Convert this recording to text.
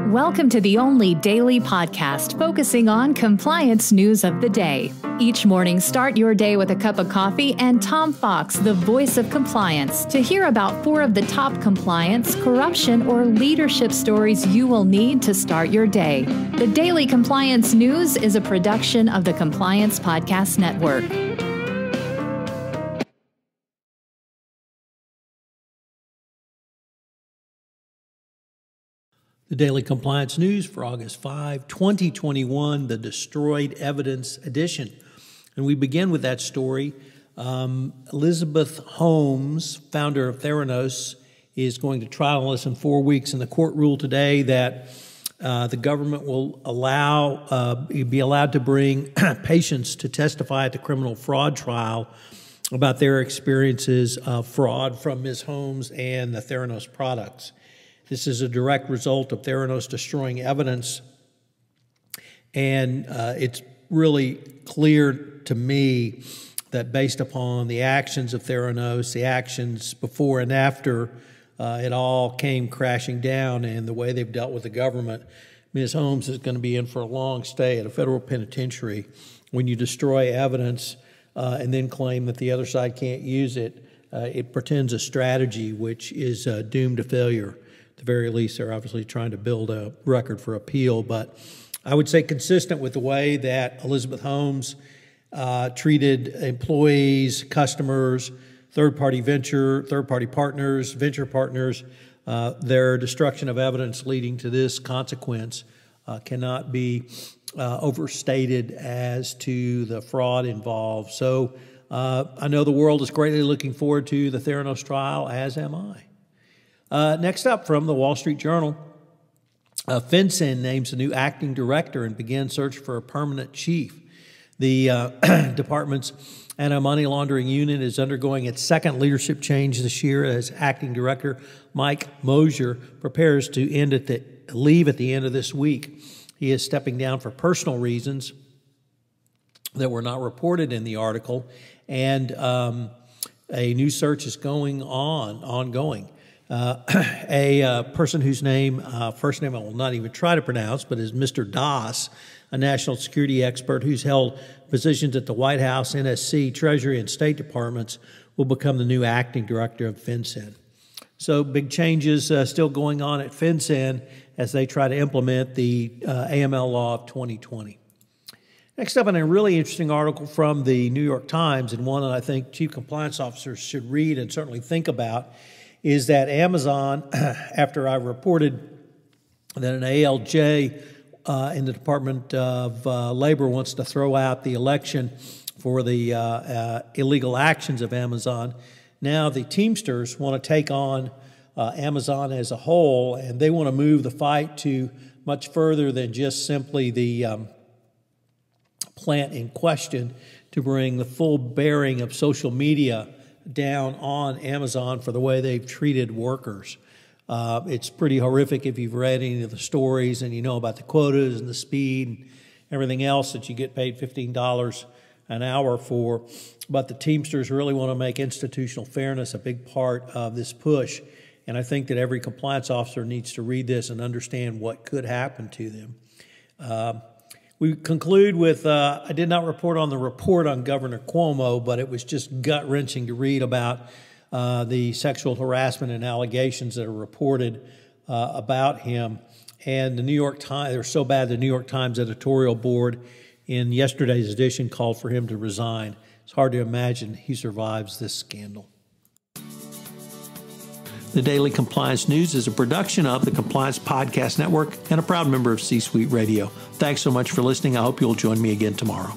Welcome to the only daily podcast focusing on compliance news of the day. Each morning, start your day with a cup of coffee and Tom Fox, the voice of compliance, to hear about 4 of the top compliance, corruption, or leadership stories you will need to start your day. The Daily Compliance News is a production of the Compliance Podcast Network. The Daily Compliance News for August 5, 2021, the Destroyed Evidence Edition. And we begin with that story. Elizabeth Holmes, founder of Theranos, is going to trial in less than 4 weeks. And the court ruled today that the government will be allowed to bring patients to testify at the criminal fraud trial about their experiences of fraud from Ms. Holmes and the Theranos products. This is a direct result of Theranos destroying evidence, and it's really clear to me that based upon the actions of Theranos, the actions before and after it all came crashing down and the way they've dealt with the government, Ms. Holmes is going to be in for a long stay at a federal penitentiary. When you destroy evidence and then claim that the other side can't use it, it pretends a strategy which is doomed to failure. At the very least, they're obviously trying to build a record for appeal. But I would say consistent with the way that Elizabeth Holmes treated employees, customers, third-party partners, venture partners, their destruction of evidence leading to this consequence cannot be overstated as to the fraud involved. So I know the world is greatly looking forward to the Theranos trial, as am I. Next up, from the Wall Street Journal, FinCEN names a new acting director and begins search for a permanent chief. The department's anti-money laundering unit is undergoing its second leadership change this year as acting director Mike Mosier prepares to leave at the end of this week. He is stepping down for personal reasons that were not reported in the article, and a new search is ongoing. A person whose first name I will not even try to pronounce, but is Mr. Das, a national security expert who's held positions at the White House, NSC, Treasury, and State Departments, will become the new acting director of FinCEN. So big changes still going on at FinCEN as they try to implement the AML law of 2020. Next up, in a really interesting article from the New York Times, and one that I think chief compliance officers should read and certainly think about, is that Amazon, after I reported that an ALJ in the Department of Labor wants to throw out the election for the illegal actions of Amazon, now the Teamsters want to take on Amazon as a whole, and they want to move the fight to much further than just simply the plant in question, to bring the full bearing of social media down on Amazon for the way they've treated workers. It's pretty horrific if you've read any of the stories and you know about the quotas and the speed and everything else that you get paid $15 an hour for. But the Teamsters really want to make institutional fairness a big part of this push. And I think that every compliance officer needs to read this and understand what could happen to them. We conclude with, I did not report on the report on Governor Cuomo, but it was just gut-wrenching to read about the sexual harassment and allegations that are reported about him. And the New York Times, they're so bad, the New York Times Editorial Board in yesterday's edition called for him to resign. It's hard to imagine he survives this scandal. The Daily Compliance News is a production of the Compliance Podcast Network and a proud member of C-Suite Radio. Thanks so much for listening. I hope you'll join me again tomorrow.